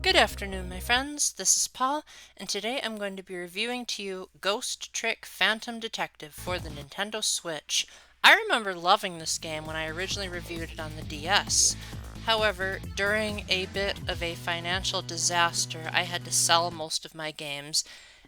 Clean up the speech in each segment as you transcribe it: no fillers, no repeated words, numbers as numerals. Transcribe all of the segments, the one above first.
Good afternoon, my friends. This is Paul, and today I'm going to be reviewing to you Ghost Trick Phantom Detective for the Nintendo Switch. I remember loving this game when I originally reviewed it on the DS. However, during a bit of a financial disaster, I had to sell most of my games,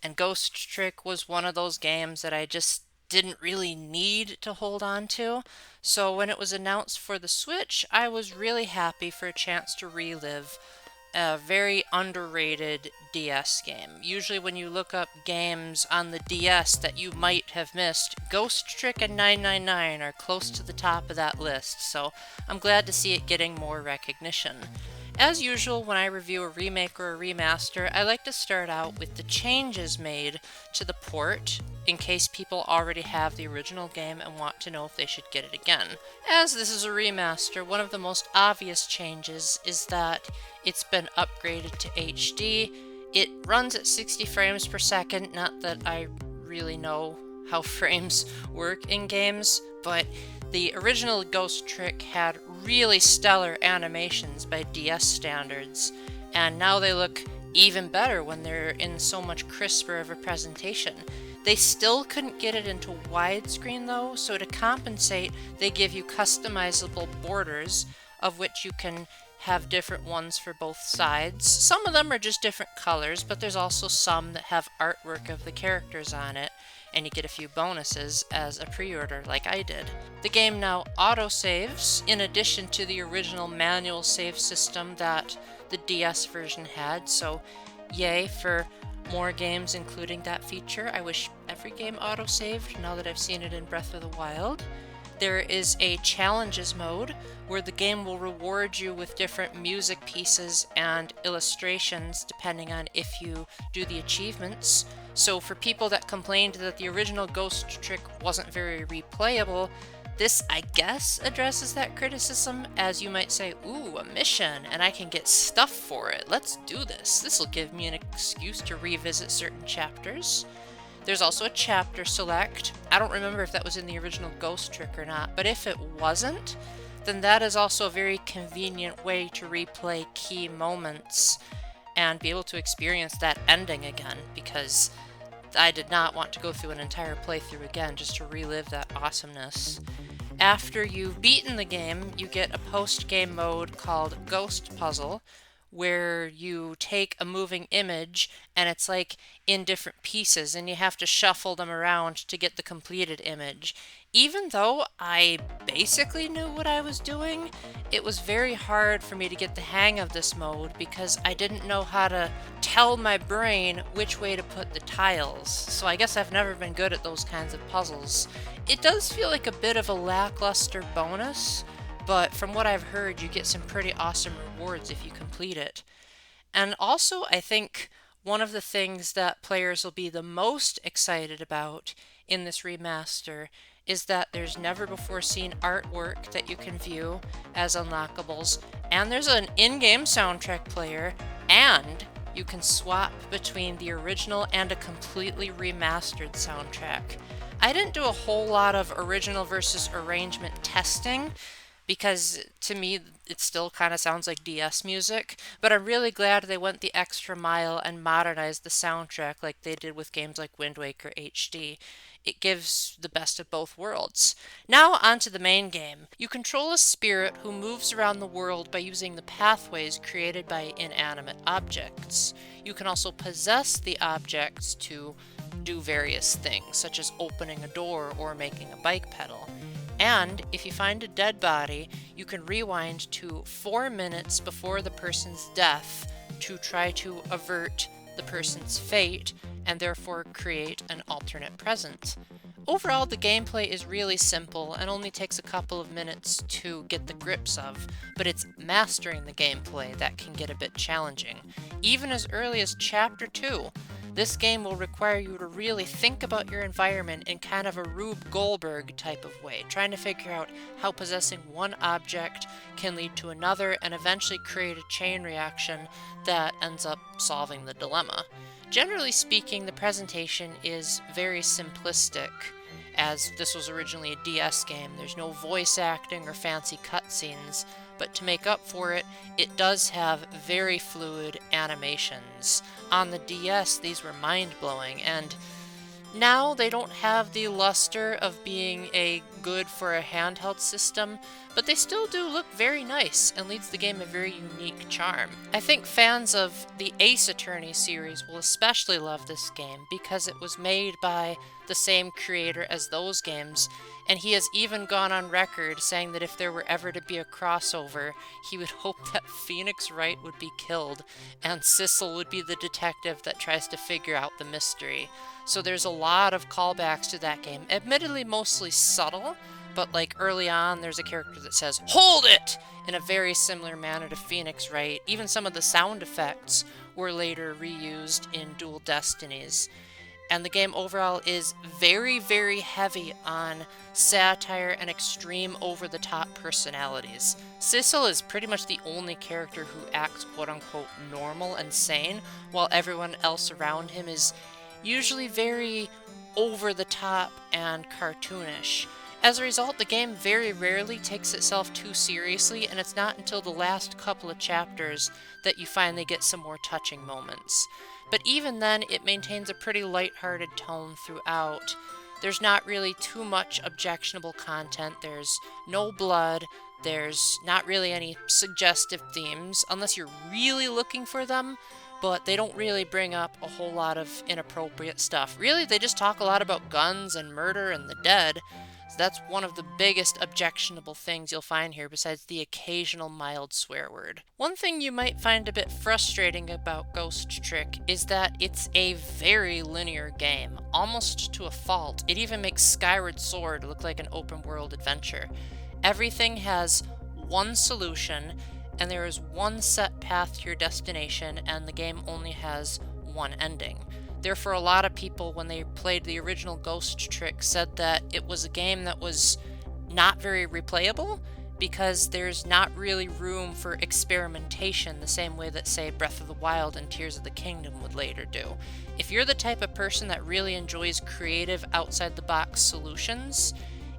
and Ghost Trick was one of those games that I just didn't really need to hold on to. So when it was announced for the Switch, I was really happy for a chance to relive a very underrated DS game. Usually when you look up games on the DS that you might have missed, Ghost Trick and 999 are close to the top of that list, so I'm glad to see it getting more recognition. As usual, when I review a remake or a remaster, I like to start out with the changes made to the port in case people already have the original game and want to know if they should get it again. As this is a remaster, one of the most obvious changes is that it's been upgraded to HD. It runs at 60 frames per second, not that I really know how frames work in games, but the original Ghost Trick had really stellar animations by DS standards, and now they look even better when they're in so much crisper of a presentation. They still couldn't get it into widescreen though, so to compensate, they give you customizable borders, of which you can have different ones for both sides. Some of them are just different colors, but there's also some that have artwork of the characters on it, and you get a few bonuses as a pre-order like I did. The game now autosaves, in addition to the original manual save system that the DS version had, so yay for more games including that feature. I wish every game autosaved now that I've seen it in Breath of the Wild. There is a challenges mode where the game will reward you with different music pieces and illustrations depending on if you do the achievements. So for people that complained that the original Ghost Trick wasn't very replayable, this, I guess, addresses that criticism, as you might say, ooh, a mission, and I can get stuff for it. Let's do this. This will give me an excuse to revisit certain chapters. There's also a chapter select. I don't remember if that was in the original Ghost Trick or not, but if it wasn't, then that is also a very convenient way to replay key moments and be able to experience that ending again, because I did not want to go through an entire playthrough again just to relive that awesomeness. After you've beaten the game, you get a post-game mode called Ghost Puzzle, where you take a moving image and it's like in different pieces and you have to shuffle them around to get the completed image. Even though I basically knew what I was doing, it was very hard for me to get the hang of this mode because I didn't know how to tell my brain which way to put the tiles. So I guess I've never been good at those kinds of puzzles. It does feel like a bit of a lackluster bonus, but from what I've heard, you get some pretty awesome rewards if you complete it. And also, I think one of the things that players will be the most excited about in this remaster is that there's never before seen artwork that you can view as unlockables, and there's an in-game soundtrack player, and you can swap between the original and a completely remastered soundtrack. I didn't do a whole lot of original versus arrangement testing, because to me it still kind of sounds like DS music, but I'm really glad they went the extra mile and modernized the soundtrack like they did with games like Wind Waker HD. It gives the best of both worlds. Now onto the main game. You control a spirit who moves around the world by using the pathways created by inanimate objects. You can also possess the objects to do various things, such as opening a door or making a bike pedal. And if you find a dead body, you can rewind to 4 minutes before the person's death to try to avert the person's fate and therefore create an alternate present. Overall, the gameplay is really simple and only takes a couple of minutes to get the grips of, but it's mastering the gameplay that can get a bit challenging. Even as early as Chapter 2, this game will require you to really think about your environment in kind of a Rube Goldberg type of way, trying to figure out how possessing one object can lead to another and eventually create a chain reaction that ends up solving the dilemma. Generally speaking, the presentation is very simplistic, as this was originally a DS game. There's no voice acting or fancy cutscenes, but to make up for it, it does have very fluid animations. On the DS, these were mind-blowing, and now they don't have the luster of being a good for a handheld system, but they still do look very nice and leads the game a very unique charm. I think fans of the Ace Attorney series will especially love this game because it was made by the same creator as those games, and he has even gone on record saying that if there were ever to be a crossover, he would hope that Phoenix Wright would be killed and Sissel would be the detective that tries to figure out the mystery. So there's a lot of callbacks to that game, admittedly mostly subtle, but like early on there's a character that says, "Hold it!" in a very similar manner to Phoenix Wright. Even some of the sound effects were later reused in Dual Destinies. And the game overall is very, very heavy on satire and extreme over-the-top personalities. Sissel is pretty much the only character who acts quote-unquote normal and sane, while everyone else around him is usually very over-the-top and cartoonish. As a result, the game very rarely takes itself too seriously, and it's not until the last couple of chapters that you finally get some more touching moments. But even then, it maintains a pretty lighthearted tone throughout. There's not really too much objectionable content, there's no blood, there's not really any suggestive themes, unless you're really looking for them, but they don't really bring up a whole lot of inappropriate stuff. Really, they just talk a lot about guns and murder and the dead. So that's one of the biggest objectionable things you'll find here, besides the occasional mild swear word. One thing you might find a bit frustrating about Ghost Trick is that it's a very linear game, almost to a fault. It even makes Skyward Sword look like an open world adventure. Everything has one solution, and there is one set path to your destination, and the game only has one ending. Therefore, a lot of people, when they played the original Ghost Trick, said that it was a game that was not very replayable because there's not really room for experimentation the same way that, say, Breath of the Wild and Tears of the Kingdom would later do. If you're the type of person that really enjoys creative, outside-the-box solutions,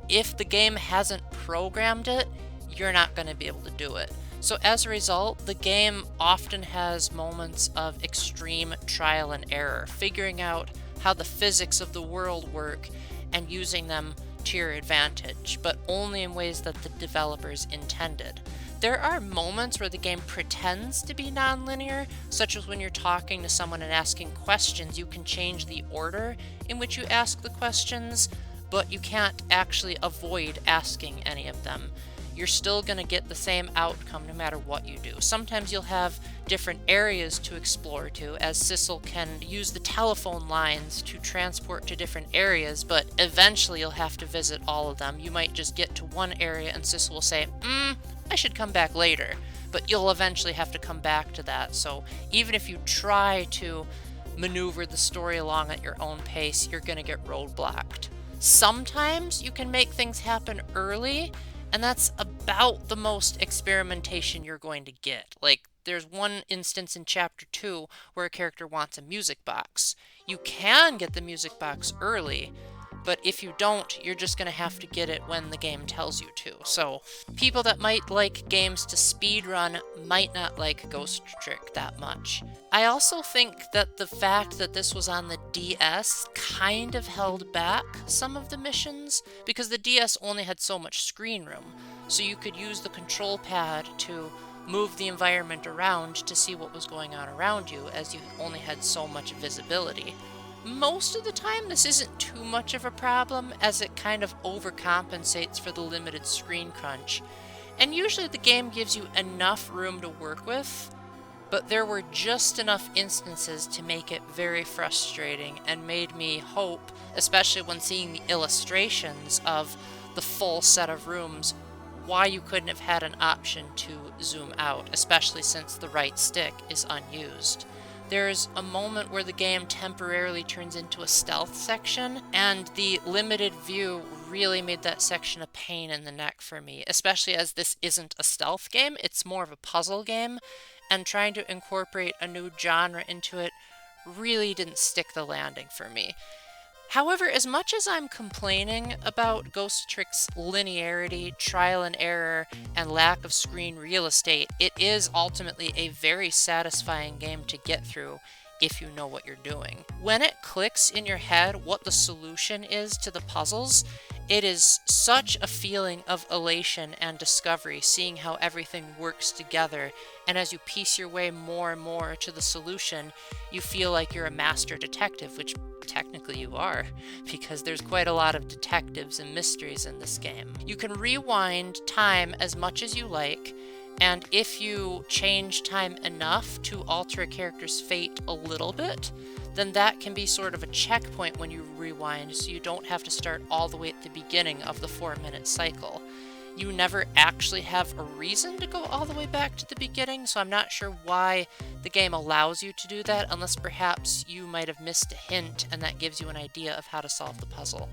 if the game hasn't programmed it, you're not going to be able to do it. So as a result, the game often has moments of extreme trial and error, figuring out how the physics of the world work and using them to your advantage, but only in ways that the developers intended. There are moments where the game pretends to be non-linear, such as when you're talking to someone and asking questions. You can change the order in which you ask the questions, but you can't actually avoid asking any of them. You're still going to get the same outcome no matter what you do. Sometimes you'll have different areas to explore to, as Sissel can use the telephone lines to transport to different areas, but eventually you'll have to visit all of them. You might just get to one area and Sissel will say, I should come back later, but you'll eventually have to come back to that. So even if you try to maneuver the story along at your own pace, you're going to get roadblocked. Sometimes you can make things happen early, and that's about the most experimentation you're going to get. Like, there's one instance in Chapter 2 where a character wants a music box. You can get the music box early, but if you don't, you're just going to have to get it when the game tells you to. So, people that might like games to speedrun might not like Ghost Trick that much. I also think that the fact that this was on the DS kind of held back some of the missions, because the DS only had so much screen room, so you could use the control pad to move the environment around to see what was going on around you, as you only had so much visibility. Most of the time, this isn't too much of a problem, as it kind of overcompensates for the limited screen crunch. And usually the game gives you enough room to work with, but there were just enough instances to make it very frustrating and made me hope, especially when seeing the illustrations of the full set of rooms, why you couldn't have had an option to zoom out, especially since the right stick is unused. There's a moment where the game temporarily turns into a stealth section, and the limited view really made that section a pain in the neck for me, especially as this isn't a stealth game, it's more of a puzzle game, and trying to incorporate a new genre into it really didn't stick the landing for me. However, as much as I'm complaining about Ghost Trick's linearity, trial and error, and lack of screen real estate, it is ultimately a very satisfying game to get through if you know what you're doing. When it clicks in your head what the solution is to the puzzles, it is such a feeling of elation and discovery, seeing how everything works together, and as you piece your way more and more to the solution, you feel like you're a master detective, which technically you are, because there's quite a lot of detectives and mysteries in this game. You can rewind time as much as you like, and if you change time enough to alter a character's fate a little bit, then that can be sort of a checkpoint when you rewind, so you don't have to start all the way at the beginning of the 4-minute cycle. You never actually have a reason to go all the way back to the beginning, so I'm not sure why the game allows you to do that, unless perhaps you might have missed a hint and that gives you an idea of how to solve the puzzle.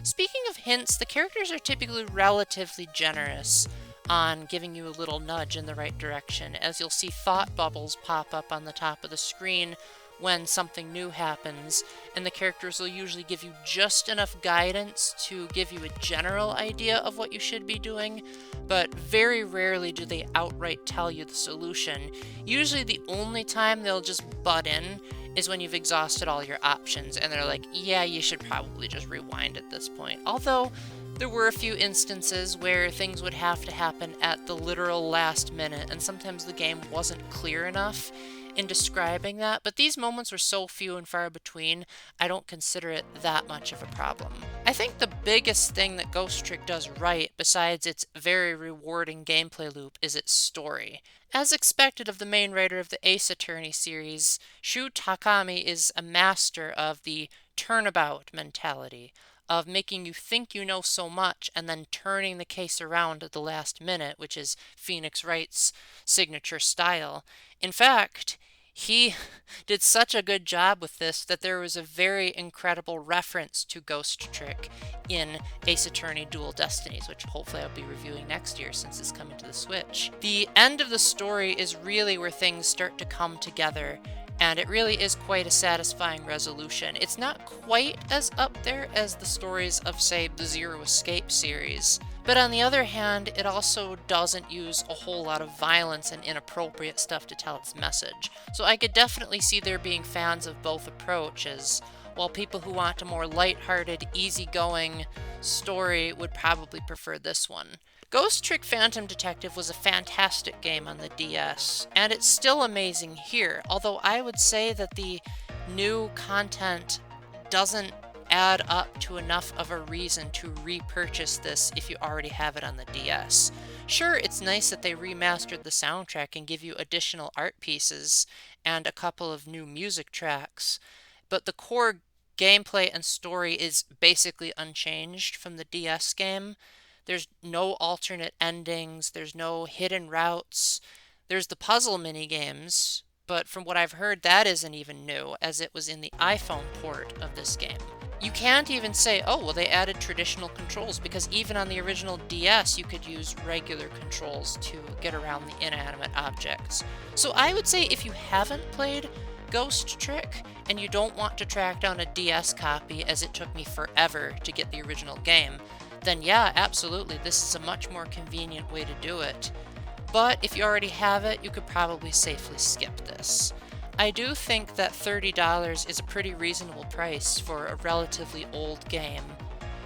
Speaking of hints, the characters are typically relatively generous on giving you a little nudge in the right direction, as you'll see thought bubbles pop up on the top of the screen when something new happens, and the characters will usually give you just enough guidance to give you a general idea of what you should be doing, but very rarely do they outright tell you the solution. Usually the only time they'll just butt in is when you've exhausted all your options, and they're like, yeah, you should probably just rewind at this point. Although, there were a few instances where things would have to happen at the literal last minute, and sometimes the game wasn't clear enough in describing that, but these moments were so few and far between, I don't consider it that much of a problem. I think the biggest thing that Ghost Trick does right, besides its very rewarding gameplay loop, is its story. As expected of the main writer of the Ace Attorney series, Shu Takami is a master of the turnabout mentality, of making you think you know so much and then turning the case around at the last minute, which is Phoenix Wright's signature style. In fact, he did such a good job with this that there was a very incredible reference to Ghost Trick in Ace Attorney Dual Destinies, which hopefully I'll be reviewing next year since it's coming to the Switch. The end of the story is really where things start to come together, and it really is quite a satisfying resolution. It's not quite as up there as the stories of, say, the Zero Escape series, but on the other hand, it also doesn't use a whole lot of violence and inappropriate stuff to tell its message. So I could definitely see there being fans of both approaches, while people who want a more lighthearted, easygoing story would probably prefer this one. Ghost Trick Phantom Detective was a fantastic game on the DS, and it's still amazing here, although I would say that the new content doesn't add up to enough of a reason to repurchase this if you already have it on the DS. Sure, it's nice that they remastered the soundtrack and give you additional art pieces and a couple of new music tracks, but the core gameplay and story is basically unchanged from the DS game. There's no alternate endings, there's no hidden routes, there's the puzzle minigames, but from what I've heard, that isn't even new, as it was in the iPhone port of this game. You can't even say, oh, well, they added traditional controls, because even on the original DS, you could use regular controls to get around the inanimate objects. So I would say if you haven't played Ghost Trick, and you don't want to track down a DS copy, as it took me forever to get the original game, then yeah, absolutely, this is a much more convenient way to do it. But if you already have it, you could probably safely skip this. I do think that $30 is a pretty reasonable price for a relatively old game.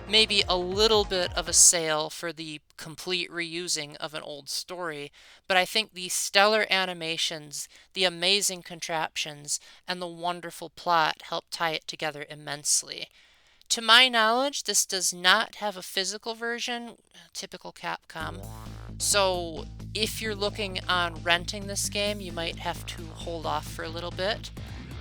Maybe a little bit of a sale for the complete reusing of an old story, but I think the stellar animations, the amazing contraptions, and the wonderful plot help tie it together immensely. To my knowledge, this does not have a physical version, typical Capcom, so if you're looking on renting this game, you might have to hold off for a little bit,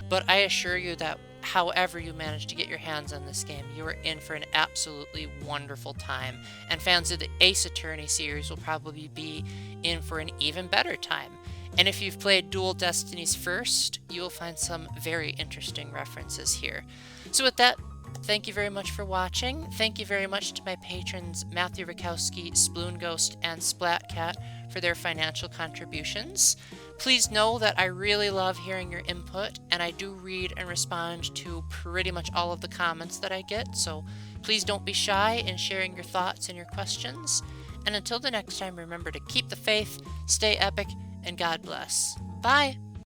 but I assure you that however you manage to get your hands on this game, you are in for an absolutely wonderful time, and fans of the Ace Attorney series will probably be in for an even better time. And if you've played Dual Destinies first, you will find some very interesting references here. So with that Thank you very much for watching. Thank you very much to my patrons Matthew Rakowski, Sploon Ghost, and Splatcat for their financial contributions. Please know that I really love hearing your input, and I do read and respond to pretty much all of the comments that I get, so please don't be shy in sharing your thoughts and your questions. And until the next time, remember to keep the faith, stay epic, and God bless. Bye!